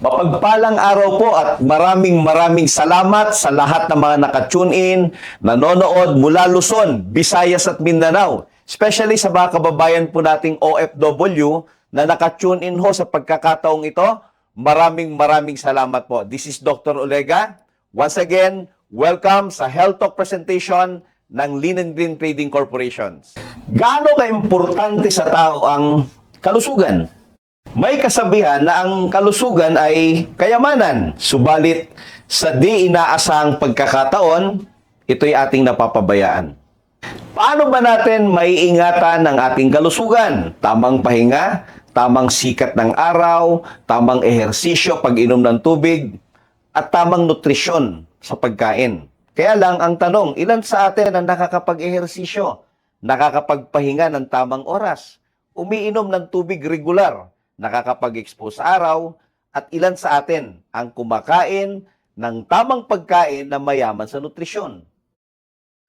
Mapagpalang araw po at maraming salamat sa lahat ng mga nakatune in, nanonood mula Luzon, Visayas at Mindanao. Especially sa mga kababayan po nating OFW na nakatune in ho sa pagkakataong ito. Maraming salamat po. This is Dr. Olega. Once again, welcome sa Health Talk presentation ng Lean and Green Trading Corporation. Gaano ka-importante sa tao ang kalusugan? May kasabihan na ang kalusugan ay kayamanan, subalit sa di inaasahang pagkakataon, ito'y ating napapabayaan. Paano ba natin maiingatan ang ating kalusugan? Tamang pahinga, tamang sikat ng araw, tamang ehersisyo, pag-inom ng tubig, at tamang nutrisyon sa pagkain. Kaya lang ang tanong, ilan sa atin ang nakakapag-ehersisyo, nakakapagpahinga ng tamang oras, umiinom ng tubig regular, nakakapag-expose sa araw, at ilan sa atin ang kumakain ng tamang pagkain na mayaman sa nutrisyon.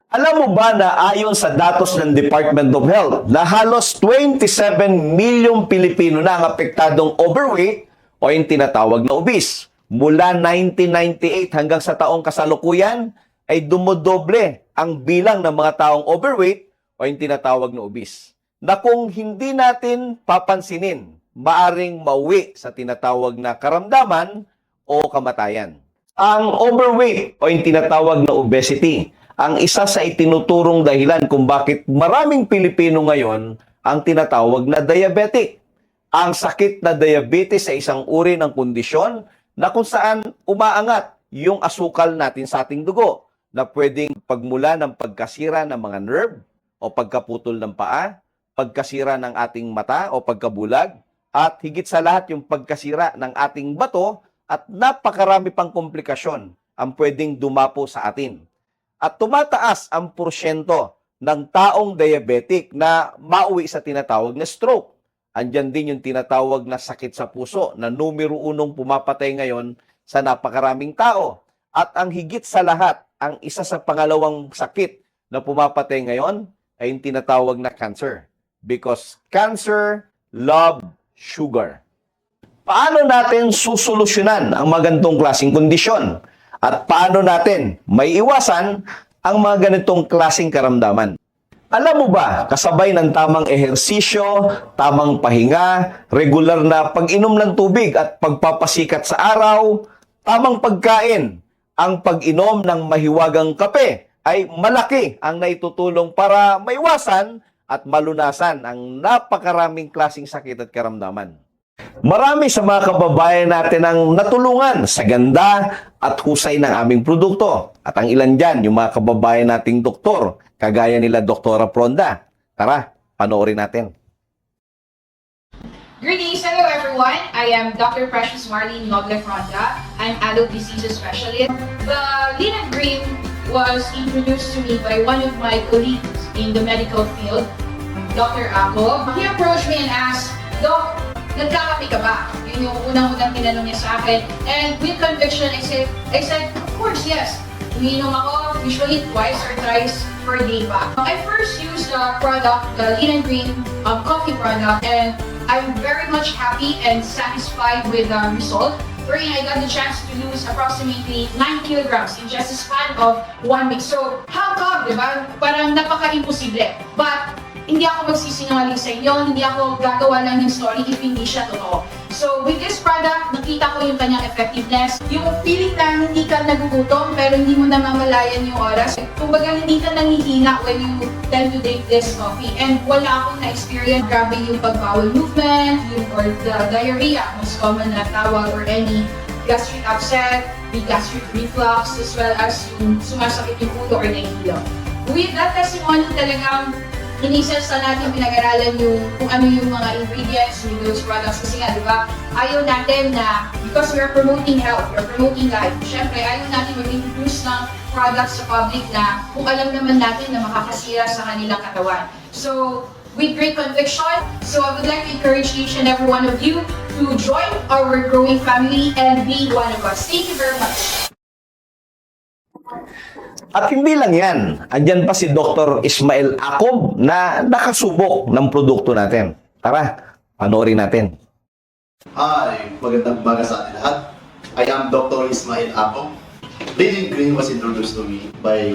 Alam mo ba na ayon sa datos ng Department of Health na halos 27 milyong Pilipino na ang apektadong overweight o yung tinatawag na obese. Mula 1998 hanggang sa taong kasalukuyan ay dumodoble ang bilang ng mga taong overweight o yung tinatawag na obese. Na kung hindi natin papansinin, maaring mauwi sa tinatawag na karamdaman o kamatayan. Ang overweight o yung tinatawag na obesity, ang isa sa itinuturong dahilan kung bakit maraming Pilipino ngayon ang tinatawag na diabetic. Ang sakit na diabetes ay isang uri ng kondisyon na kung saan umaangat yung asukal natin sa ating dugo na pwedeng pagmula ng pagkasira ng mga nerve o pagkaputol ng paa, pagkasira ng ating mata o pagkabulag, at higit sa lahat yung pagkasira ng ating bato at napakarami pang komplikasyon ang pwedeng dumapo sa atin. At tumataas ang porsyento ng taong diabetic na mauwi sa tinatawag na stroke. Andyan din yung tinatawag na sakit sa puso na numero 1 pumapatay ngayon sa napakaraming tao. At ang higit sa lahat, ang isa sa pangalawang sakit na pumapatay ngayon ay yung tinatawag na cancer. Because cancer love sugar. Paano natin susolusyonan ang mga ganitong klaseng kondisyon? At paano natin may iwasan ang mga ganitong klaseng karamdaman? Alam mo ba, kasabay ng tamang ehersisyo, tamang pahinga, regular na pag-inom ng tubig at pagpapasikat sa araw, tamang pagkain, ang pag-inom ng mahiwagang kape ay malaki ang naitutulong para maiwasan at malunasan ang napakaraming klaseng sakit at karamdaman. Marami sa mga kababayan natin ang natulungan sa ganda at husay ng aming produkto. At ang ilan dyan, yung mga kababayan nating doktor, kagaya nila Doktora Pronda. Tara, panoorin natin. Greetings, hello everyone. I am Dr. Precious Marlene Noble Fronda. I'm adult diseases specialist. The Lean and Green was introduced to me by one of my colleagues in the medical field, Dr. Ako. He approached me and asked, Doc, nagkakape ka ba? Yun yung unang-unang tinanong niya sa akin. And with conviction, I said, of course, yes. Umiinom ako usually twice or thrice per day pa. I first used the product, the Lean and Green coffee product, and I'm very much happy and satisfied with the result. Wherein I got the chance to lose approximately 9 kilograms in just a span of 1 week. So, how come, di ba? Parang napaka-imposible. But, hindi ako magsisinungaling sa inyo, hindi ako gagawa lang ng story if hindi siya totoo. So, with this product, nakita ko yung kanyang effectiveness. Yung feeling na hindi ka nagugutom, pero hindi mo namamalayan yung oras. Kumbaga, hindi ka nangihina when you tend to drink this coffee. And wala akong na-experience. Grabe yung pag-bowel movement, or the diarrhea, most common na tawag, or any gastric upset, the gastric reflux, as well as yung sumasakit yung ulo or nahihilo. With that testimony, talagang inisasa natin pinag-aralan yung kung ano yung mga ingredients with those products. Kasi nga, di ba, ayaw natin na, because we are promoting health, we are promoting life, syempre, ayaw natin mag-introduce ng products sa public na kung alam naman natin na makakasira sa kanilang katawan. So, with great conviction, so I would like to encourage each and every one of you to join our growing family and be one of us. Thank you very much. At hindi lang yan, andyan pa si Dr. Ismael Acob na nakasubok ng produkto natin. Tara, panoorin natin. Hi, magandang umaga sa atin lahat. I am Dr. Ismail Ako. Leading Green was introduced to me by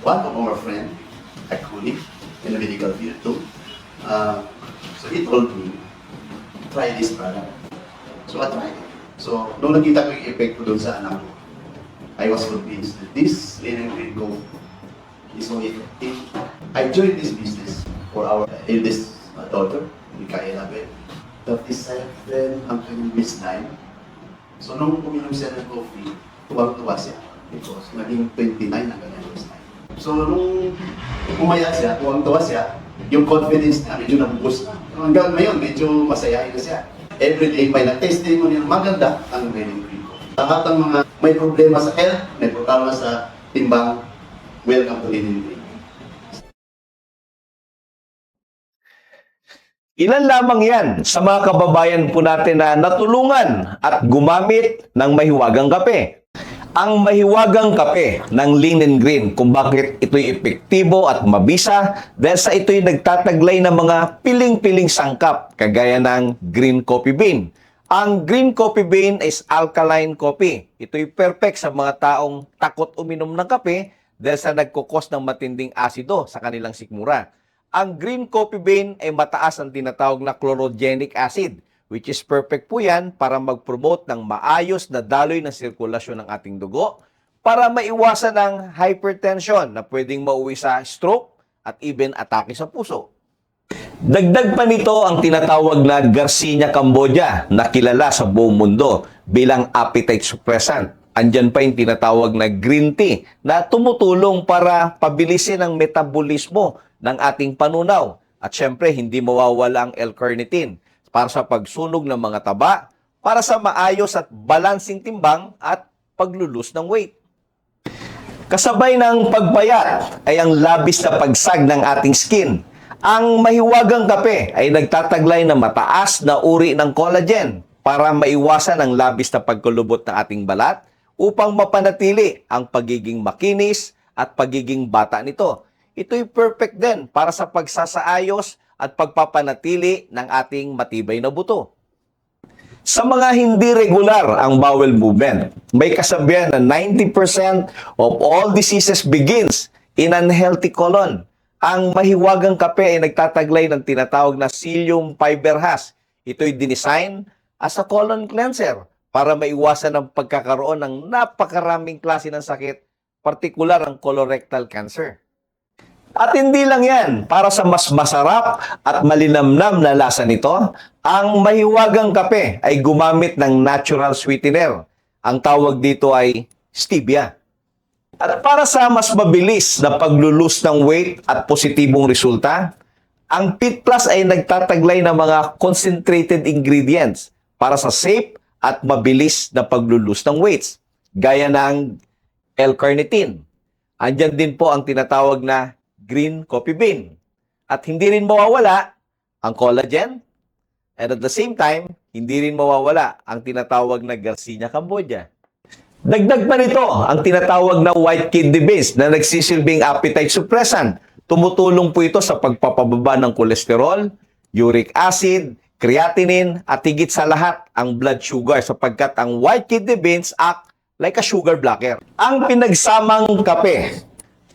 one of our friend, a colleague in the medical field too. So he told me, try this product. So I tried it. So nung nakita ko yung epekto doon sa anak ko, I was convinced that this Leading Green Go is so effective. I joined this business for our eldest daughter, Micaela Bell. 37 ang kanyang baseline. So nung uminom siya ng coffee, tuwang-tuwa siya because naging 29 ang kanyang baseline. So nung umaya siya, tuwang-tuwa siya, yung confidence niya medyo nabuboost na. Hanggang ngayon, medyo masayahin na siya. Everyday may na-testimony ng maganda ang Leading Green Go. Lahat ng mga may problema sa health, may problema sa timbang, welcome to Leading Green. Ilan lamang yan sa mga kababayan po natin na natulungan at gumamit ng mahiwagang kape. Ang mahiwagang kape ng Lean & Green kung bakit ito'y epektibo at mabisa dahil sa ito'y nagtataglay ng mga piling-piling sangkap kagaya ng green coffee bean. Ang green coffee bean is alkaline coffee. Ito'y perfect sa mga taong takot uminom ng kape dahil sa nagkukos ng matinding asido sa kanilang sikmura. Ang green coffee bean ay mataas ang tinatawag na chlorogenic acid, which is perfect po yan para mag-promote ng maayos na daloy ng sirkulasyon ng ating dugo para maiwasan ang hypertension na pwedeng mauwi sa stroke at even atake sa puso. Dagdag pa nito ang tinatawag na Garcinia cambogia na kilala sa buong mundo bilang appetite suppressant. Andyan pa yung tinatawag na green tea na tumutulong para pabilisin ang metabolismo ng ating panunaw. At syempre, hindi mawawala ang L-carnitine para sa pagsunog ng mga taba, para sa maayos at balancing timbang at paglulus ng weight. Kasabay ng pagpayat ay ang labis na pagsag ng ating skin. Ang mahiwagang kape ay nagtataglay ng mataas na uri ng collagen para maiwasan ang labis na pagkulubot ng ating balat upang mapanatili ang pagiging makinis at pagiging bata nito. Ito'y perfect din para sa pagsasaayos at pagpapanatili ng ating matibay na buto. Sa mga hindi regular ang bowel movement, may kasabihan na 90% of all diseases begins in unhealthy colon. Ang mahiwagang kape ay nagtataglay ng tinatawag na psyllium fiber hash. Ito'y dinesign as a colon cleanser para maiwasan ang pagkakaroon ng napakaraming klase ng sakit, partikular ang colorectal cancer. At hindi lang yan, para sa mas masarap at malinamnam na lasa nito, ang mahiwagang kape ay gumamit ng natural sweetener. Ang tawag dito ay stevia. At para sa mas mabilis na paglulus ng weight at positibong resulta, ang Pit Plus ay nagtataglay ng mga concentrated ingredients para sa safe at mabilis na paglulus ng weights, gaya ng L-carnitine. Andyan din po ang tinatawag na green coffee bean. At hindi rin mawawala ang collagen. And at the same time, hindi rin mawawala ang tinatawag na Garcinia cambogia. Dagdag pa nito ang tinatawag na white kidney beans na nagsisilbing appetite suppressant. Tumutulong po ito sa pagpapababa ng kolesterol, uric acid, creatinine, at higit sa lahat ang blood sugar sapagkat ang white kidney beans act like a sugar blocker. Ang pinagsamang kape,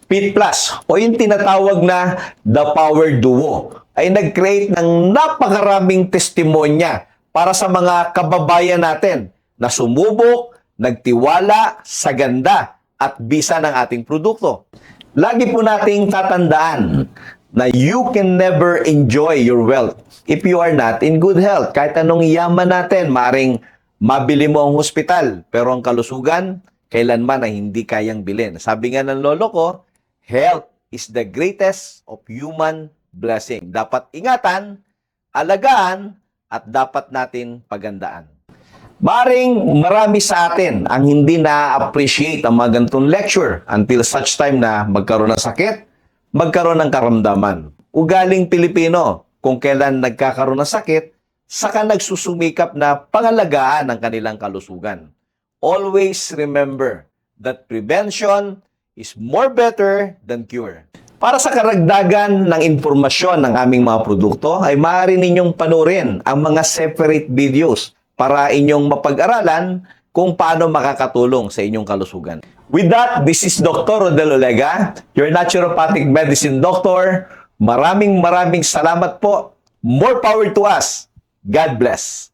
Pit Plus, o yung tinatawag na The Power Duo, ay nag-create ng napakaraming testimonya para sa mga kababayan natin na sumubok, nagtiwala sa ganda at bisa ng ating produkto. Lagi po nating tatandaan na you can never enjoy your wealth if you are not in good health. Kahit anong yaman natin, maring mabili mo ang hospital, pero ang kalusugan, kailanman ay hindi kayang bilhin. Sabi nga ng lolo ko, health is the greatest of human blessing. Dapat ingatan, alagaan, at dapat natin pagandaan. Maring marami sa atin ang hindi na-appreciate ang mga ganitong lecture until such time na magkaroon ng sakit, magkaroon ng karamdaman. Ugaling Pilipino, kung kailan nagkakaroon ng sakit, saka nagsusumikap na pangalagaan ang kanilang kalusugan. Always remember that prevention is more better than cure. Para sa karagdagan ng impormasyon ng aming mga produkto, ay maaari ninyong panurin ang mga separate videos para inyong mapag-aralan kung paano makakatulong sa inyong kalusugan. With that, this is Dr. Rodel Olega, your naturopathic medicine doctor. Maraming salamat po. More power to us. God bless.